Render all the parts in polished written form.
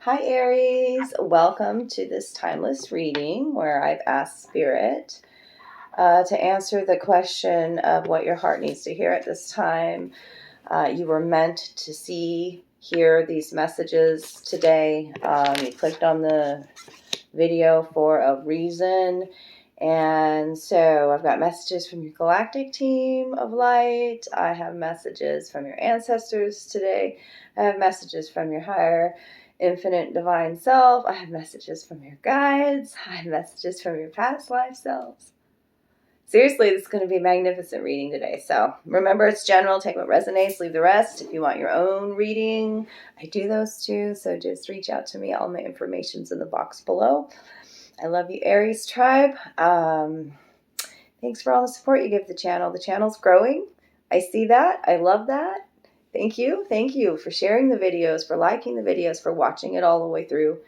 Hi Aries, welcome to this timeless reading where I've asked Spirit to answer the question of what your heart needs to hear at this time. You were meant to hear these messages today. You clicked on the video for a reason. And so I've got messages from your galactic team of light. I have messages from your ancestors today. I have messages from your higher infinite divine self. I have messages from your guides. I have messages from your past life selves. Seriously, this is going to be a magnificent reading today. So remember, it's general. Take what resonates, leave the rest. If you want your own reading, I do those too. So just reach out to me. All my information's in the box below. I love you, Aries tribe. Thanks for all the support you give the channel. The channel's growing. I see that. I love that. Thank you. Thank you for sharing the videos, for liking the videos, for watching it all the way through.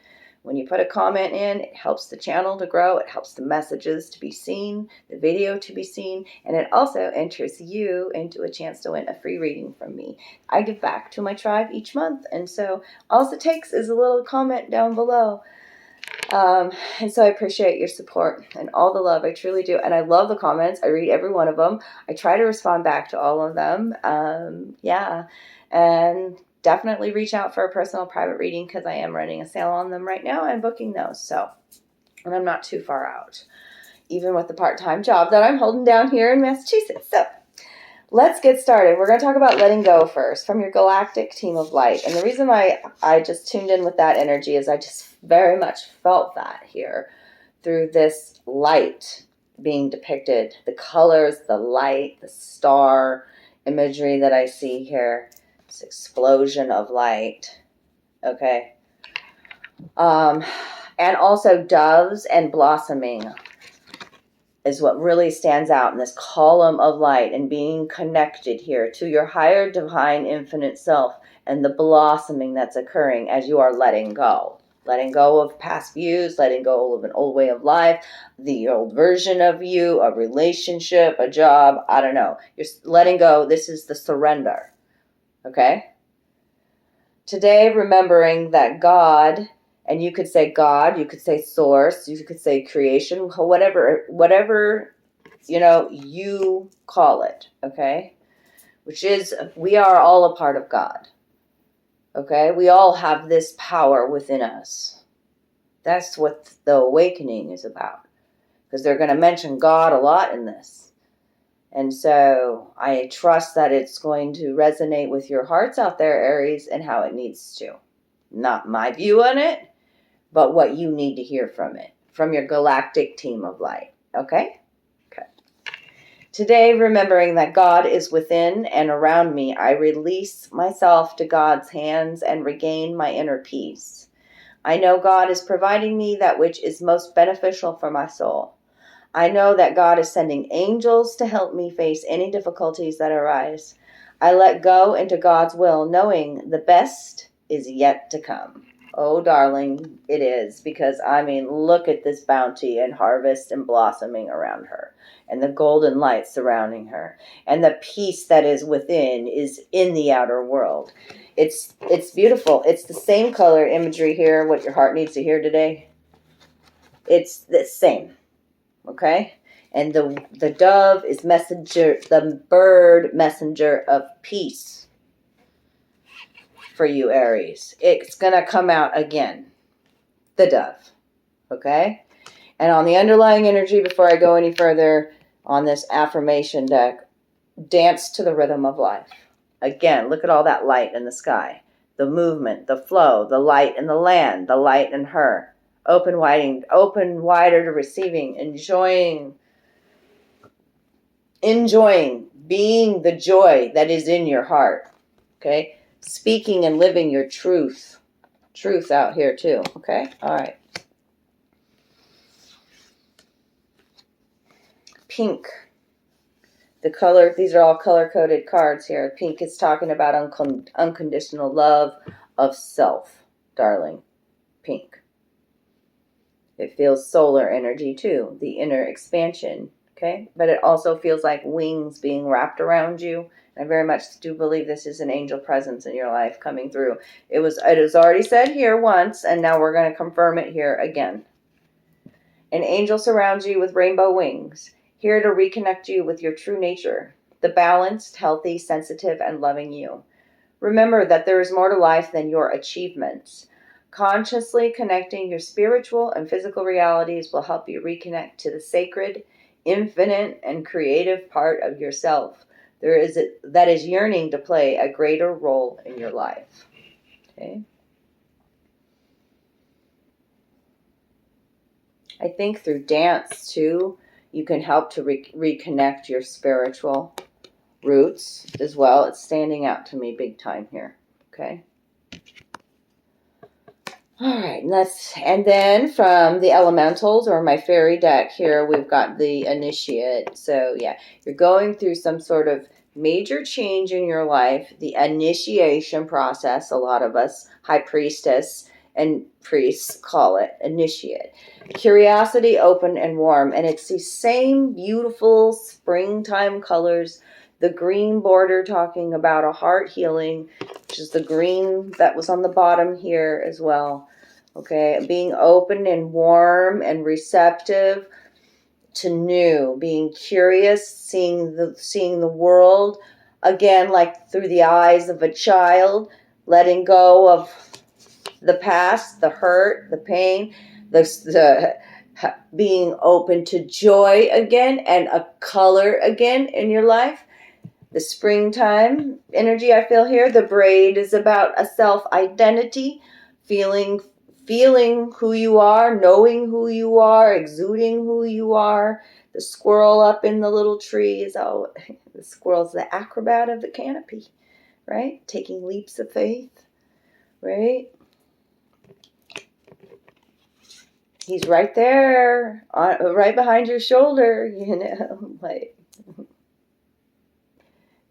When you put a comment in, it helps the channel to grow. It helps the messages to be seen, the video to be seen, and it also enters you into a chance to win a free reading from me. I give back to my tribe each month, and so all it takes is a little comment down below. And so I appreciate your support and all the love. I truly do. And I love the comments. I read every one of them. I try to respond back to all of them. Yeah. And definitely reach out for a personal private reading because I am running a sale on them right now and booking those. So, and I'm not too far out, even with the part-time job that I'm holding down here in Massachusetts. So let's get started. We're going to talk about letting go first from your galactic team of light. And the reason why I just tuned in with that energy is I just very much felt that here through this light being depicted. The colors, the light, the star imagery that I see here. This explosion of light. Okay. And also doves and blossoming is what really stands out in this column of light, and being connected here to your higher divine infinite self and the blossoming that's occurring as you are letting go. Letting go of past views, letting go of an old way of life, the old version of you, a relationship, a job, I don't know. You're letting go. This is the surrender. Okay? Today, remembering that God, and you could say God, you could say source, you could say creation, whatever, you call it, okay? Which is, we are all a part of God, okay? We all have this power within us. That's what the awakening is about, because they're going to mention God a lot in this. And so I trust that it's going to resonate with your hearts out there, Aries, and how it needs to. Not my view on it, but what you need to hear from it, from your galactic team of light, okay? Okay. Today, remembering that God is within and around me, I release myself to God's hands and regain my inner peace. I know God is providing me that which is most beneficial for my soul. I know that God is sending angels to help me face any difficulties that arise. I let go into God's will, knowing the best is yet to come. Oh, darling, it is. Because, look at this bounty and harvest and blossoming around her. And the golden light surrounding her. And the peace that is within is in the outer world. It's beautiful. It's the same color imagery here, what your heart needs to hear today. It's the same. Okay? And the dove is the bird messenger of peace. For you, Aries. It's going to come out again. The dove. Okay? And on the underlying energy, before I go any further on this affirmation deck, dance to the rhythm of life. Again, look at all that light in the sky. The movement, the flow, the light in the land, the light in her. Open wider to receiving, enjoying, being the joy that is in your heart. Okay? Speaking and living your truth out here too. Okay? All right. Pink. The color, these are all color-coded cards here. Pink is talking about unconditional love of self, darling. Pink. It feels solar energy too, the inner expansion. Okay? But it also feels like wings being wrapped around you I very much do believe this is an angel presence in your life coming through. It was already said here once, and now we're going to confirm it here again. An angel surrounds you with rainbow wings, here to reconnect you with your true nature, the balanced, healthy, sensitive, and loving you. Remember that there is more to life than your achievements. Consciously connecting your spiritual and physical realities will help you reconnect to the sacred, infinite, and creative part of yourself. That is yearning to play a greater role in your life. Okay. I think through dance too, you can help to reconnect your spiritual roots as well. It's standing out to me big time here. Okay. All right, and then from the elementals or my fairy deck here, we've got the initiate. So yeah, you're going through some sort of major change in your life, the initiation process. A lot of us, high priestess and priests call it initiate. Curiosity, open and warm, and it's these same beautiful springtime colors. The green border talking about a heart healing, which is the green that was on the bottom here as well. Okay, being open and warm and receptive to new, being curious, seeing the world again like through the eyes of a child, letting go of the past, the hurt, the pain, the being open to joy again and a color again in your life. The springtime energy I feel here. The braid is about a self-identity, feeling who you are, knowing who you are, exuding who you are. The squirrel up in the little tree is the squirrel's the acrobat of the canopy, right? Taking leaps of faith, right? He's right there, right behind your shoulder, like.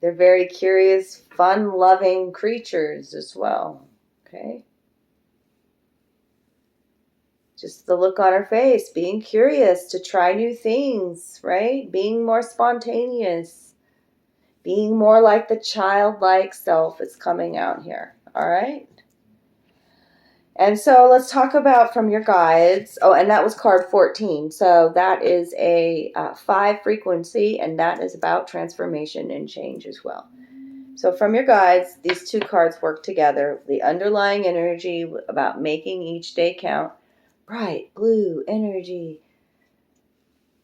They're very curious, fun-loving creatures as well, okay? Just the look on her face, being curious to try new things, right? Being more spontaneous, being more like the childlike self is coming out here, all right? And so let's talk about from your guides. Oh, and that was card 14. So that is a 5 frequency, and that is about transformation and change as well. So from your guides, these two cards work together. The underlying energy about making each day count. Bright blue energy.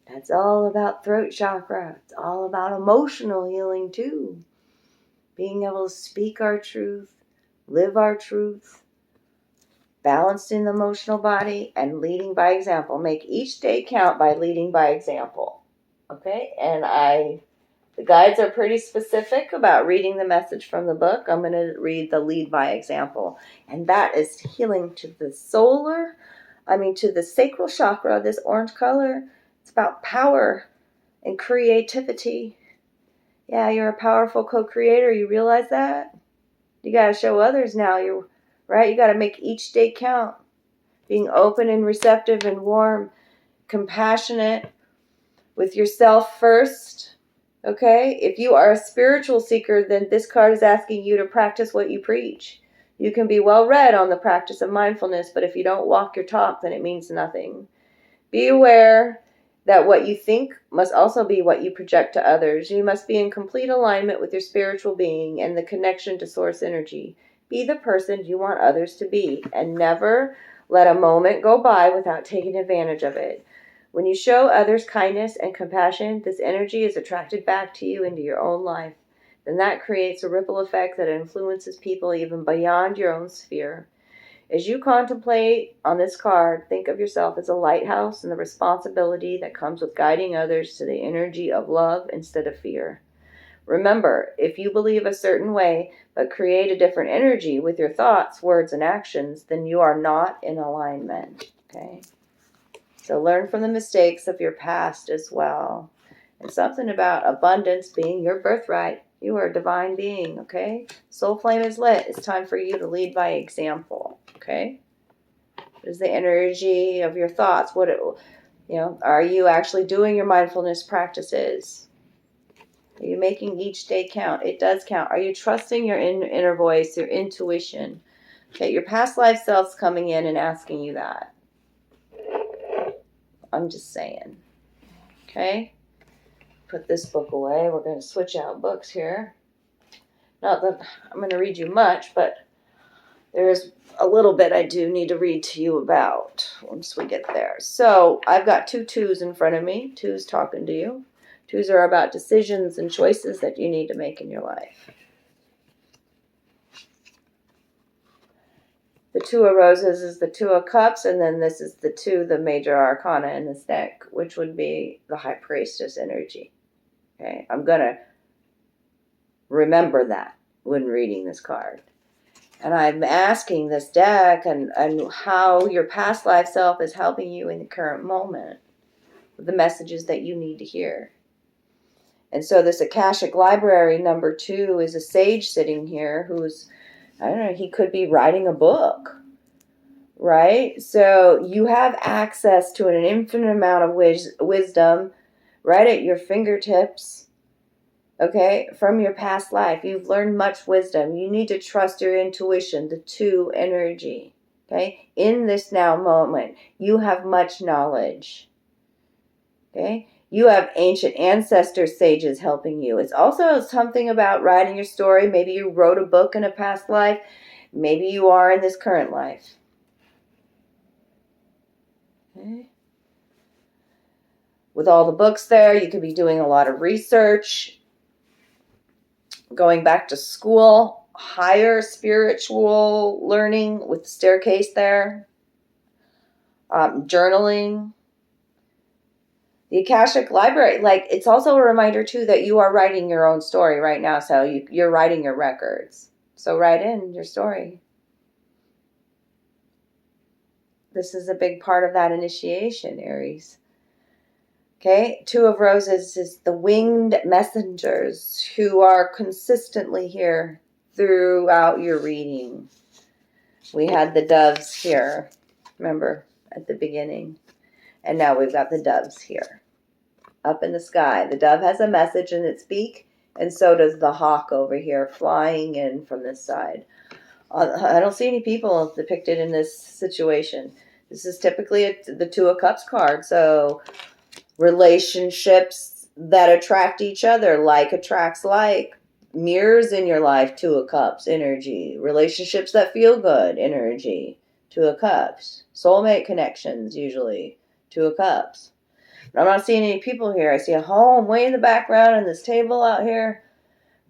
That's all about throat chakra. It's all about emotional healing too. Being able to speak our truth, live our truth, balanced in the emotional body, and leading by example. Make each day count by leading by example. Okay? And the guides are pretty specific about reading the message from the book. I'm going to read the lead by example. And that is healing to the to the sacral chakra, this orange color. It's about power and creativity. Yeah, you're a powerful co-creator. You realize that? You got to show others now. Right? You got to make each day count. Being open and receptive and warm, compassionate with yourself first. Okay? If you are a spiritual seeker, then this card is asking you to practice what you preach. You can be well read on the practice of mindfulness, but if you don't walk your talk, then it means nothing. Be aware that what you think must also be what you project to others. You must be in complete alignment with your spiritual being and the connection to source energy. Be the person you want others to be, and never let a moment go by without taking advantage of it. When you show others kindness and compassion, this energy is attracted back to you into your own life. Then that creates a ripple effect that influences people even beyond your own sphere. As you contemplate on this card, think of yourself as a lighthouse and the responsibility that comes with guiding others to the energy of love instead of fear. Remember, if you believe a certain way, but create a different energy with your thoughts, words, and actions, then you are not in alignment. Okay? So learn from the mistakes of your past as well. And something about abundance being your birthright. You are a divine being, okay? Soul flame is lit. It's time for you to lead by example, okay? What is the energy of your thoughts? Are you actually doing your mindfulness practices? Are you making each day count? It does count. Are you trusting your inner voice, your intuition? Okay, your past life self's coming in and asking you that. I'm just saying. Okay? Put this book away. We're going to switch out books here. Not that I'm going to read you much, but there is a little bit I do need to read to you about once we get there. So I've got 2 twos in front of me. Twos talking to you. Twos are about decisions and choices that you need to make in your life. The 2 of roses is the 2 of cups, and then this is the 2, the major arcana in this deck, which would be the high priestess energy. Okay, I'm going to remember that when reading this card. And I'm asking this deck and how your past life self is helping you in the current moment, the messages that you need to hear. And so this Akashic Library number 2 is a sage sitting here who's, I don't know, he could be writing a book, right? So you have access to an infinite amount of wisdom right at your fingertips, okay, from your past life. You've learned much wisdom. You need to trust your intuition, the 2 energy, okay? In this now moment, you have much knowledge, okay? You have ancient ancestor sages helping you. It's also something about writing your story. Maybe you wrote a book in a past life. Maybe you are in this current life. Okay. With all the books there, you could be doing a lot of research, going back to school, higher spiritual learning with the staircase there, journaling. The Akashic Library, like, it's also a reminder, too, that you are writing your own story right now. So you're writing your records. So write in your story. This is a big part of that initiation, Aries. Okay, 2 of roses is the winged messengers who are consistently here throughout your reading. We had the doves here, remember, at the beginning. And now we've got the doves here, up in the sky. The dove has a message in its beak, and so does the hawk over here, flying in from this side. I don't see any people depicted in this situation. This is typically the 2 of Cups card, so relationships that attract each other, like attracts like, mirrors in your life, 2 of Cups energy, relationships that feel good energy, 2 of Cups, soulmate connections usually, 2 of Cups. But I'm not seeing any people here. I see a home way in the background and this table out here,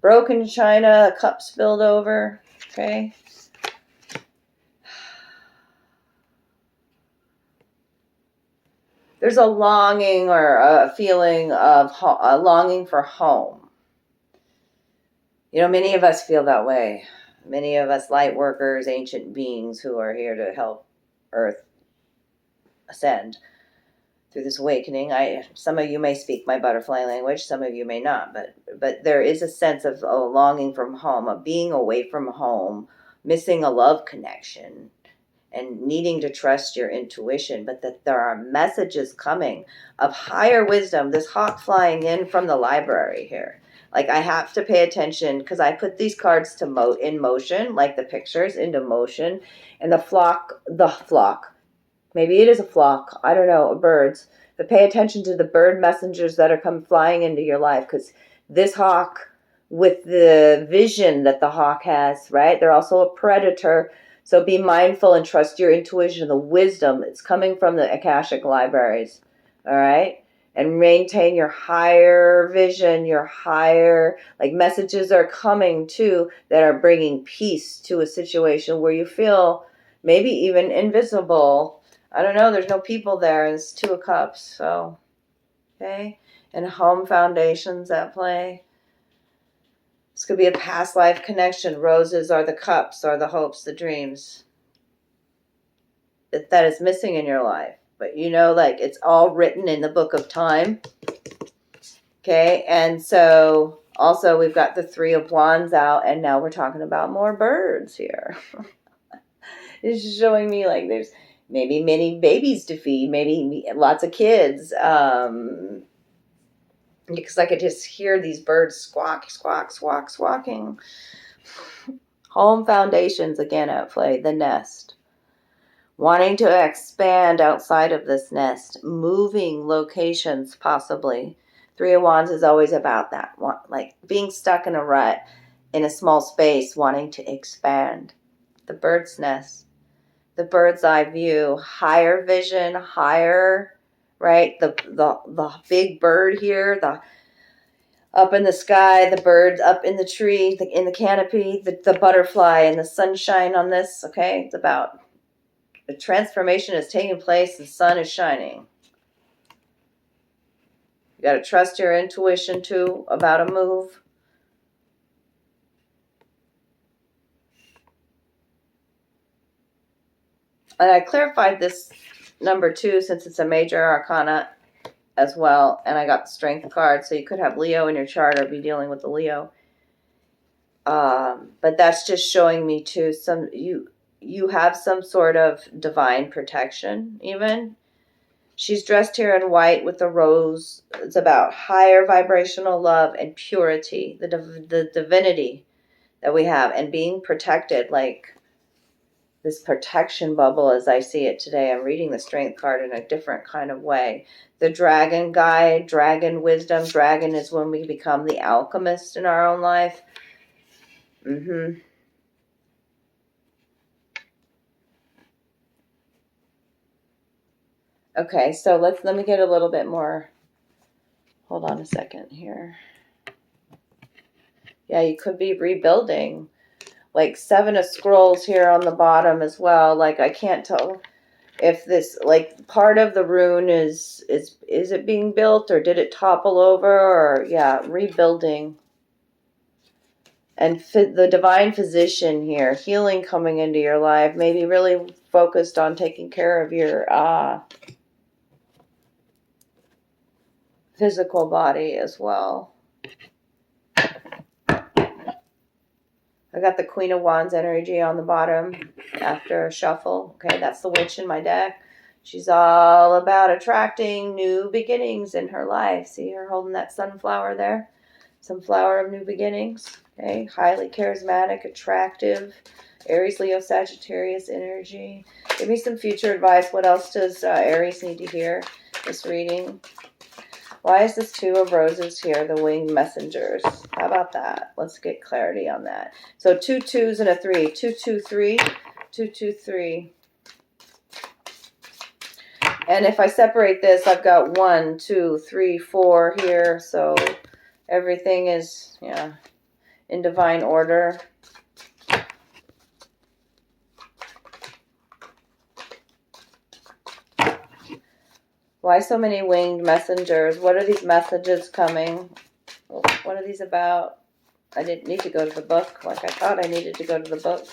broken china, cups spilled over. Okay. There's a longing or a feeling of a longing for home. You know, many of us feel that way. Many of us light workers, ancient beings who are here to help Earth ascend through this awakening. Some of you may speak my butterfly language, some of you may not, but there is a sense of a longing from home, of being away from home, missing a love connection, and needing to trust your intuition, but that there are messages coming of higher wisdom. This hawk flying in from the library here. Like, I have to pay attention because I put these cards to in motion, like the pictures into motion, and the flock, maybe it is a flock, I don't know, of birds, but pay attention to the bird messengers that are come flying into your life, because this hawk, with the vision that the hawk has, right, they're also a predator. So be mindful and trust your intuition, the wisdom that's coming from the Akashic libraries, all right? And maintain your higher vision, your higher, like, messages are coming too that are bringing peace to a situation where you feel maybe even invisible. I don't know, there's no people there. It's 2 of Cups, so, okay? And home foundations at play. This could be a past life connection. Roses are the cups, are the hopes, the dreams that is missing in your life. But you know, like, it's all written in the book of time. Okay, and so also we've got the 3 of Wands out, and now we're talking about more birds here. It's showing me like there's maybe many babies to feed, maybe lots of kids. because I could just hear these birds squawk, squawk, squawk, squawking. Home foundations again at play, the nest. Wanting to expand outside of this nest, moving locations possibly. Three of Wands is always about that, like being stuck in a rut in a small space, wanting to expand. The bird's nest, the bird's eye view, higher vision, higher, right? The big bird here, the up in the sky, the bird up in the tree, in the canopy, the butterfly and the sunshine on this, okay? It's about the transformation is taking place, the sun is shining. You got to trust your intuition too about a move. And I clarified this number 2 since it's a major arcana as well. And I got the strength card, so you could have Leo in your chart or be dealing with the Leo. But that's just showing me too, you have some sort of divine protection even. She's dressed here in white with the rose. It's about higher vibrational love and purity, the divinity that we have, and being protected, like this protection bubble as I see it today. I'm reading the strength card in a different kind of way. The dragon guide, dragon wisdom. Dragon is when we become the alchemist in our own life. Okay, so let me get a little bit more. Hold on a second here. Yeah, you could be rebuilding. Like 7 of Scrolls here on the bottom as well. Like I can't tell if this, like part of the rune is it being built or did it topple over, or yeah, rebuilding. And the divine physician here, healing coming into your life, maybe really focused on taking care of your physical body as well. I got the Queen of Wands energy on the bottom after a shuffle. Okay, that's the witch in my deck. She's all about attracting new beginnings in her life. See her holding that sunflower there? Sunflower of new beginnings. Okay, highly charismatic, attractive, Aries, Leo, Sagittarius energy. Give me some future advice. What else does Aries need to hear this reading? Why is this 2 of Roses here, the winged messengers? How about that? Let's get clarity on that. So 2 2s and a 3. 2 2 3. 2 2 3. And if I separate this, I've got 1 2 3 4 here. So everything is, yeah, in divine order. Why so many winged messengers? What are these messages coming? What are these about? I didn't need to go to the book like I thought I needed to go to the book.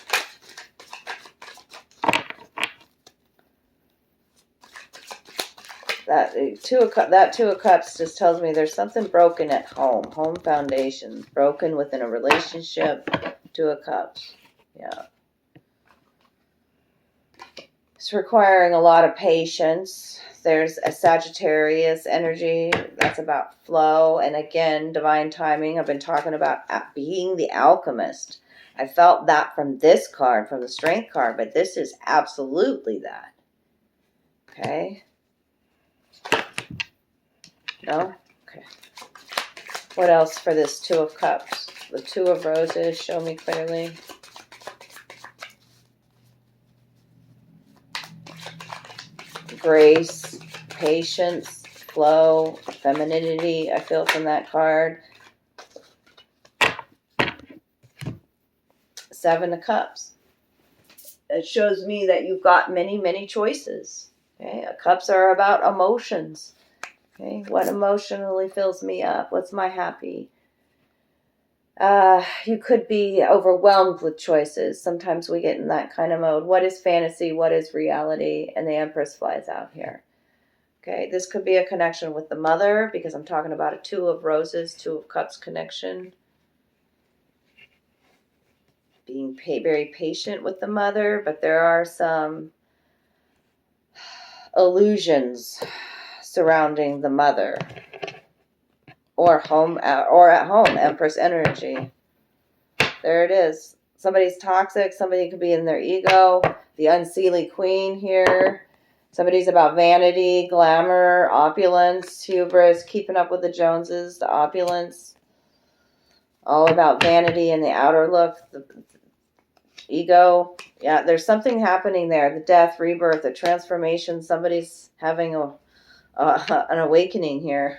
That two of Cups just tells me there's something broken at home. Home foundation. Broken within a relationship. 2 of Cups. Yeah. It's requiring a lot of patience. There's a Sagittarius energy. That's about flow. And again, divine timing. I've been talking about being the alchemist. I felt that from this card, from the strength card. But this is absolutely that. Okay. No? Okay. What else for this 2 of Cups? The 2 of Roses. Show me clearly. Grace, patience, flow, femininity, I feel from that card. 7 of Cups. It shows me that you've got many, many choices. Okay, Cups are about emotions. Okay, what emotionally fills me up? What's my happy? You could be overwhelmed with choices. Sometimes we get in that kind of mode. What is fantasy? What is reality? And the Empress flies out here. Okay, this could be a connection with the mother because I'm talking about a 2 of Roses, 2 of Cups connection. Being very patient with the mother, but there are some illusions surrounding the mother. or home, or at home, Empress energy. There it is. Somebody's toxic. Somebody could be in their ego. The unseelie queen here. Somebody's about vanity, glamour, opulence, hubris, keeping up with the Joneses, the opulence. All about vanity and the outer look, the ego. Yeah, there's something happening there. The death, rebirth, the transformation. Somebody's having an awakening here.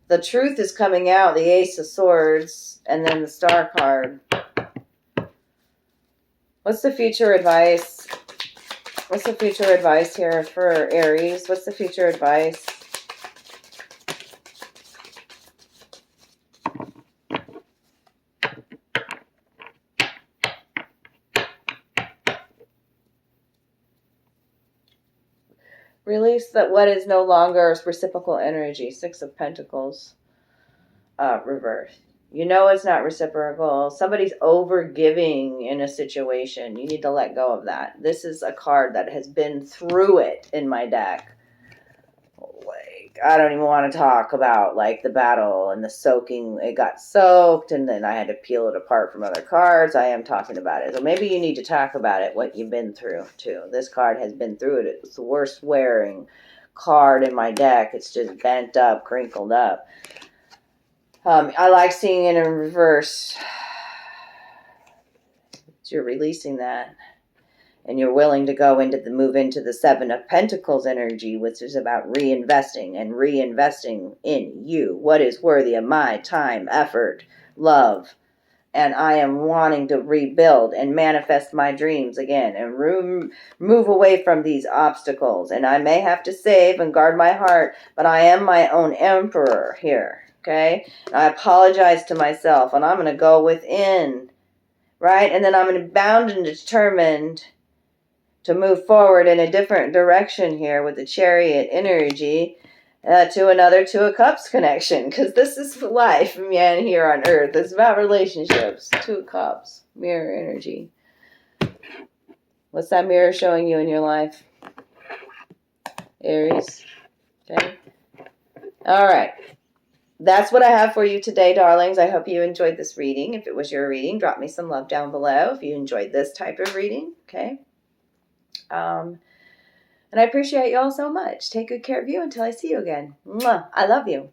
The truth is coming out. The Ace of Swords. And then the Star card. What's the future advice? What's the future advice here for Aries? What's the future advice? Release that what is no longer reciprocal energy. Six of Pentacles. Reverse. You know it's not reciprocal. Somebody's over-giving in a situation. You need to let go of that. This is a card that has been through it in my deck. Like, I don't even want to talk about, like, the battle and the soaking. It got soaked, and then I had to peel it apart from other cards. I am talking about it. So maybe you need to talk about it, what you've been through, too. This card has been through it. It's the worst wearing card in my deck. It's just bent up, crinkled up. I like seeing it in reverse. So you're releasing that. And you're willing to move into the Seven of Pentacles energy, which is about reinvesting and reinvesting in you. What is worthy of my time, effort, love. And I am wanting to rebuild and manifest my dreams again and move away from these obstacles. And I may have to save and guard my heart, but I am my own emperor here. Okay, I apologize to myself, and I'm going to go within, right? And then I'm going to be bound and determined to move forward in a different direction here with the Chariot energy to another Two of Cups connection, because this is life, man, here on Earth. It's about relationships. Two of Cups, mirror energy. What's that mirror showing you in your life, Aries? Okay. All right. That's what I have for you today, darlings. I hope you enjoyed this reading. If it was your reading, drop me some love down below if you enjoyed this type of reading, okay? And I appreciate you all so much. Take good care of you until I see you again. Mwah. I love you.